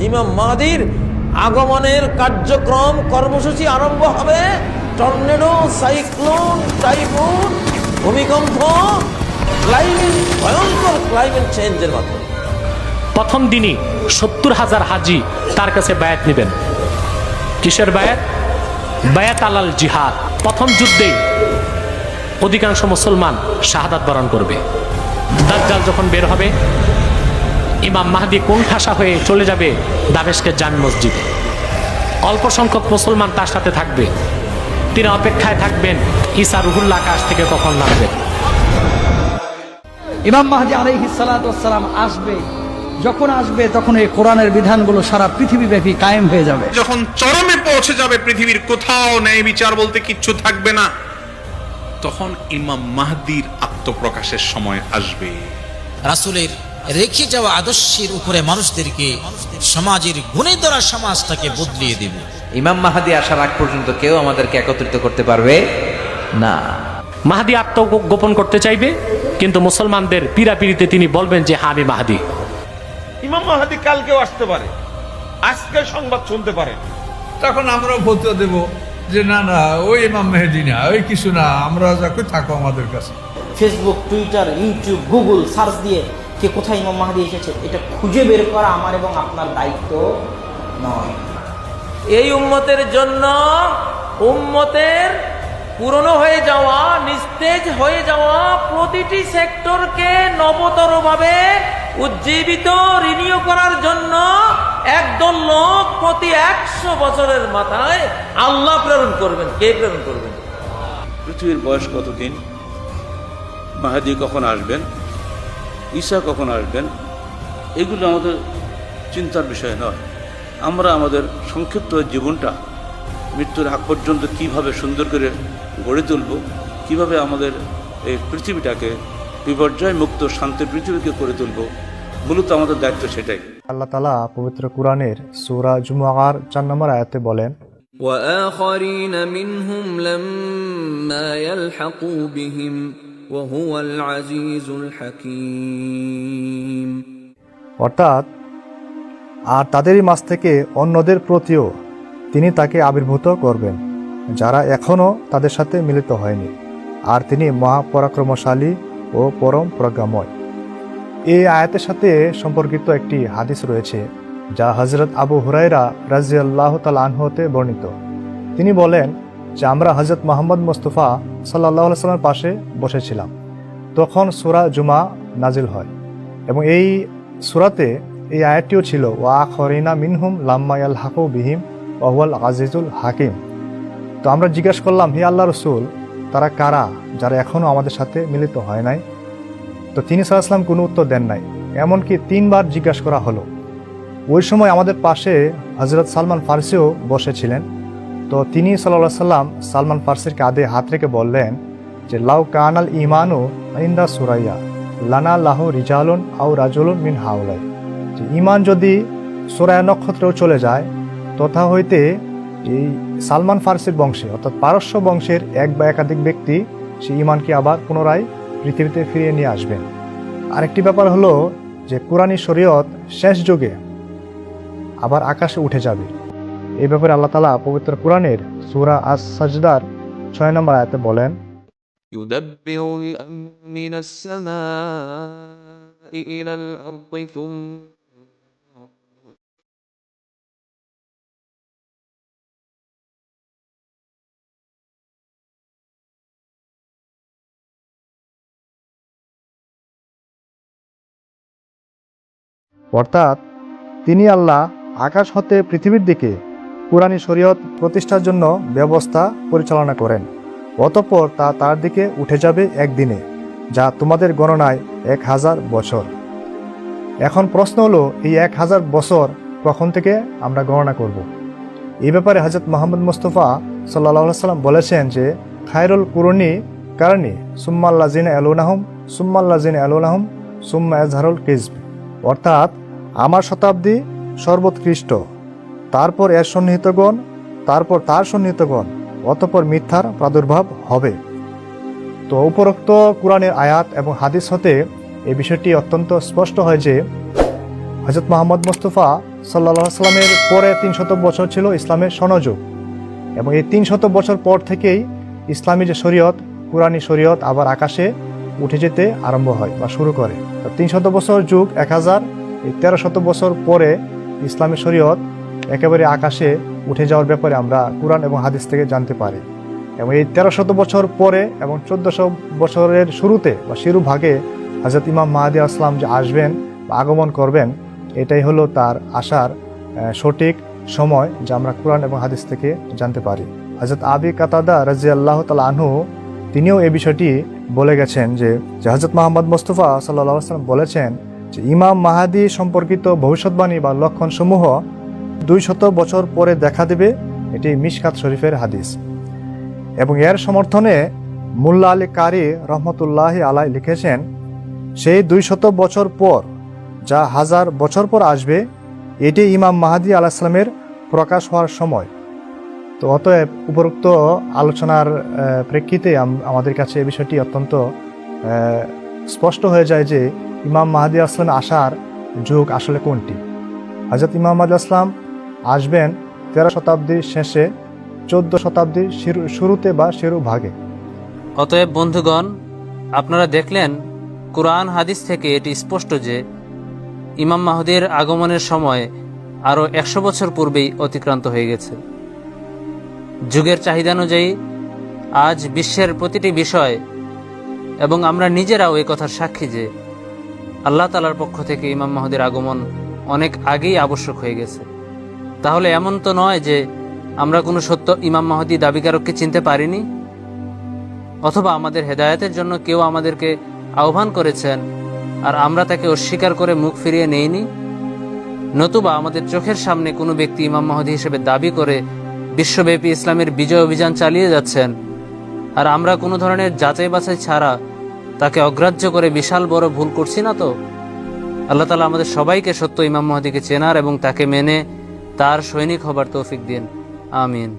ইমাম মাহদীর আগমনের কার্যক্রম কর্মসূচি আরম্ভ হবে টর্নেডো, সাইক্লোন, টাইফুন, ভূমিকম্প, ভয়ঙ্কর ক্লাইমেট চেঞ্জের মাধ্যমে। প্রথম দিনই 70,000 হাজি তার কাছে বায়াত নেবেন। কিসের বায়াত? বায়াত আলাল জিহাদ। প্রথম যুদ্ধেই অধিকাংশ মুসলমান শাহাদাত বরণ করবে। দাজ্জাল যখন বের হবে, ইমাম মাহদী কোণঠাসা হয়ে চলে যাবে দামেস্কের জামি মসজিদে। অল্প সংখ্যক মুসলমান তার সাথে থাকবে। তিনি অপেক্ষায় থাকবেন ঈসা রুহুল্লাহ আকাশ থেকে কখন নামবে। ইমাম মাহদী আলাইহিস সালাতু ওয়াস সালাম আসবে, যখন আসবে তখন এই কোরআনের বিধানগুলো সারা পৃথিবীব্যাপী কায়েম হয়ে যাবে। যখন চরমে পৌঁছে যাবে, পৃথিবীর কোথাও ন্যায় বিচার বলতে কিচ্ছু থাকবে না, তখন ইমাম মাহদীর আত্মপ্রকাশের সময় আসবে। রাসূলের রেখে যাওয়া আদর্শের উপরে মানুষদেরকে, সমাজের গুণে ধরা সমাজটাকে বদলিয়ে দেবে। ইমাম মাহদী আসার আগ পর্যন্ত কেউ আমাদেরকে একত্রিত করতে পারবে না। মাহদী আত্মগোপন করতে চাইবে, কিন্তু মুসলমানদের পীড়াপিড়িতে তিনি বলবেন যে হ্যাঁ আমি মাহদী। ইমাম মাহদী কালকেও আসতে পারে, আজকে সংবাদ শুনতে পারে। তখন আমরা ফতোয়া দেব যে না না, ওই ইমাম মেহেদী না, ওই কিছু না, আমরা যাকে থাকো আমাদের কাছে। Facebook, Twitter, YouTube, Google search দিয়ে কে কোথায় ইমাম মাহদী এসেছে এটা খুঁজে বের করা আমার এবং আপনার দায়িত্ব নয়। এই উম্মতের জন্য উম্মতের পুরনো হয়ে যাওয়া, নিস্তেজ হয়ে যাওয়া প্রতিটি সেক্টরকে নবতরভাবে উজ্জীবিত, রিনিউ করার জন্য একদল লোক প্রতি 100 বছরের মাথায় আল্লাহ প্রেরণ করবেন। কে প্রেরণ করবেন? পৃথিবীর বয়স কতদিন, মাহদী কখন আসবেন, ঈসা কখন আসবেন, এগুলো আমাদের চিন্তার বিষয় নয়। আমরা আমাদের সংক্ষিপ্ত জীবনটা মৃত্যুর আগ পর্যন্ত কীভাবে সুন্দর করে গড়ে তুলব, কীভাবে আমাদের এই পৃথিবীটাকে বিপর্যয় মুক্ত শান্তির পৃথিবীকে করে তুলব, মূলত আমাদের দায়িত্ব সেটাই। আল্লাহ তাআলা পবিত্র কুরআনের সূরা জুমআর 4 নম্বর আয়াতে বলেন, وآخرين منهم لما يلحقوا بهم وهو العزيز الحكيم। অর্থাৎ আর তাদেরই মাঝ থেকে অন্যদের প্রতিও তিনি তাকে আবির্ভূত করবেন, যারা এখনও তাদের সাথে মিলিত হয়নি, আর তিনি মহাপরাক্রমশালী ও পরম প্রজ্ঞাময়। এই আয়াতের সাথে সম্পর্কিত একটি হাদিস রয়েছে, যা হযরত আবু হুরায়রা রাদিয়াল্লাহু তাআলা আনহু হতে বর্ণিত। তিনি বলেন যে আমরা হযরত মুহাম্মদ মুস্তাফা সাল্লাল্লাহু আলাইহি ওয়াসাল্লামের পাশে বসেছিলাম, তখন সূরা জুমা নাজিল হয়, এবং এই সূরাতে এই আয়াতটিও ছিল, ওয়া আখরিনা মিনহুম লাম্মা ইয়ালহাকু বিহিম ওয়া হুয়াল আজিজুল হাকিম। তো আমরা জিজ্ঞাসা করলাম, হে আল্লাহ রাসূল, তারা কারা যারা এখনও আমাদের সাথে মিলিত হয় নাই? তো তিনি সাল্লাল্লাহু আলাইহি ওয়াসাল্লাম কোনো উত্তর দেন নাই, এমনকি 3 বার জিজ্ঞাসা করা হলো। ওই সময় আমাদের পাশে হযরত সালমান ফারসিও বসেছিলেন। তো তিনি সাল্লাল্লাহু আলাইহি ওয়াসাল্লাম সালমান ফারসির কাঁধে হাত রেখে বললেন যে লাউ কানাল ঈমানু ইনদা সুরাইয়া লানা লাহু রিজালুন আও রাজুলুন মিন হাউলাই, যে ঈমান যদি সুরায়া নক্ষত্রেও চলে যায়, তথা হইতে এই সালমান ফারসির বংশে অর্থাৎ পারস্য বংশের এক বা একাধিক ব্যক্তি সেই ঈমানকে আবার পুনরায় পৃথিবীতে ফিরিয়ে নিয়ে আসবেন। আরেকটি ব্যাপার হলো যে কুরআনী শরীয়ত শেষ যুগে আবার আকাশে উঠে যাবে। এই ব্যাপারে আল্লাহ তাআলা পবিত্র কুরআনের সূরা আস-সাজদার 6 নম্বর আয়াতে বলেন, ইউদাব্বিরুল মিনাস সামাই ইলাল আরদি অর্থাৎ তিনি আল্লাহ আকাশ হতে পৃথিবীর দিকে কুরআনী শরীয়ত প্রতিষ্ঠার জন্য ব্যবস্থা পরিচালনা করেন, অতঃপর তা তার দিকে উঠে যাবে একদিনে, যা তোমাদের গণনায় 1000 বছর। এখন প্রশ্ন হলো, এই 1000 বছর কখন থেকে আমরা গণনা করব? এই ব্যাপারে হযরত মুহাম্মদ মুস্তাফা সাল্লাল্লাহু আলাইহি ওয়াসাল্লাম বলেছেন যে খায়রুল কুরুনি কারণী সুম্মাল্লাযিনা ইয়ালুনাহুম সুম্মাল্লাযিনা ইয়ালুনাহুম সুম্মা ইয়াজহারুল কিযব, অর্থাৎ আমার শতাব্দী সর্বোৎকৃষ্ট, তারপর এর সন্নিহিতগণ, তারপর তার সন্নিহিতগণ, অতঃপর মিথ্যার প্রাদুর্ভাব হবে। তো উপরোক্ত কুরআনের আয়াত এবং হাদিস হতে এই বিষয়টি অত্যন্ত স্পষ্ট হয় যে হযরত মুহাম্মদ মুস্তাফা সাল্লাল্লাহু আলাইহি সাল্লামের পরে 300 বছর ছিল ইসলামের স্বর্ণযুগ, এবং এই 300 বছর পর থেকেই ইসলামী যে শরীয়ত, কুরআনী শরীয়ত আবার আকাশে উঠে যেতে আরম্ভ হয় বা শুরু করে। 300 বছর যুগ 1000, এই 1300 বছর পরে ইসলামী শরীয়ত একেবারে আকাশে উঠে যাওয়ার ব্যাপারে আমরা কুরআন এবং হাদিস থেকে জানতে পারি। এবং এই 1300 বছর পরে এবং 1400 বছরের শুরুতে বা শিরোভাগে হযরত ইমাম মাহদী আসলাম যে আসবেন বা আগমন করবেন, এটাই হলো তার আসার সঠিক সময়, যা আমরা কুরআন এবং হাদিস থেকে জানতে পারি। হযরত আবি কাতাদা রাদিয়াল্লাহু তাআলা আনহু তিনিও এই বিষয়টি বলে গেছেন যে হযরত মুহাম্মদ মুস্তাফা সাল্লাল্লাহু আলাইহি ওয়াসাল্লাম বলেছেন যে ইমাম মাহদী সম্পর্কিত ভবিষ্যৎবাণী বা লক্ষণসমূহ 200 বছর পরে দেখা দেবে। এটি মিশকাত শরীফের হাদিস। এবং এর সমর্থনে মুল্লা আলী কারি রহমতুল্লাহি আলাইহি লিখেছেন, সেই 200 বছর পর যা 1000 বছর পর আসবে, এটি ইমাম মাহদী আলাইহিস সালামের প্রকাশ হওয়ার সময়। তো অতএব উপরোক্ত আলোচনার প্রেক্ষিতে আমাদের কাছে এই বিষয়টি অত্যন্ত স্পষ্ট হয়ে যায় যে ইমাম মাহদী আসলাম আসার যুগ আসলে কোনটি। হযরত ইমাম মাহদী আসলাম আসবেন 13 শতাব্দীর শেষে, 14 শতাব্দীর শুরুতে বা শিরোভাগে। অতএব বন্ধুগণ, আপনারা দেখলেন কুরআন হাদিস থেকে এটি স্পষ্ট যে ইমাম মাহদীর আগমনের সময় আরও 100 বছর পূর্বেই অতিক্রান্ত হয়ে গেছে। যুগের চাহিদা অনুযায়ী আজ বিশ্বের প্রতিটি বিষয় এবং আমরা নিজেরাও এই কথার সাক্ষী যে আল্লাহ তাআলার পক্ষ থেকে ইমাম মাহদীর আগমন অনেক আগেই আবশ্যক হয়ে গেছে। তাহলে এমন তো নয় যে আমরা কোনো সত্য ইমাম মাহদী দাবিকারককে চিনতে পারিনি, অথবা আমাদের হেদায়েতের জন্য কেউ আমাদেরকে আহ্বান করেছেন আর আমরা তাকে অস্বীকার করে মুখ ফিরিয়ে নেইনি, নতুবা আমাদের চোখের সামনে কোনো ব্যক্তি ইমাম মাহদী হিসেবে দাবি করে বিশ্বব্যাপী ইসলামের বিজয় অভিযান চালিয়ে যাচ্ছেন আর আমরা কোনো ধরনের যাচাই বাছাই ছাড়া তাকে অগ্রাহ্য করে বিশাল বড় ভুল করছি না তো? আল্লাহ তাআলা আমাদের সবাইকে সত্য ইমাম মাহদীকে চেনার এবং তাকে মেনে তার সৈনিক হবার তৌফিক দিন। আমিন।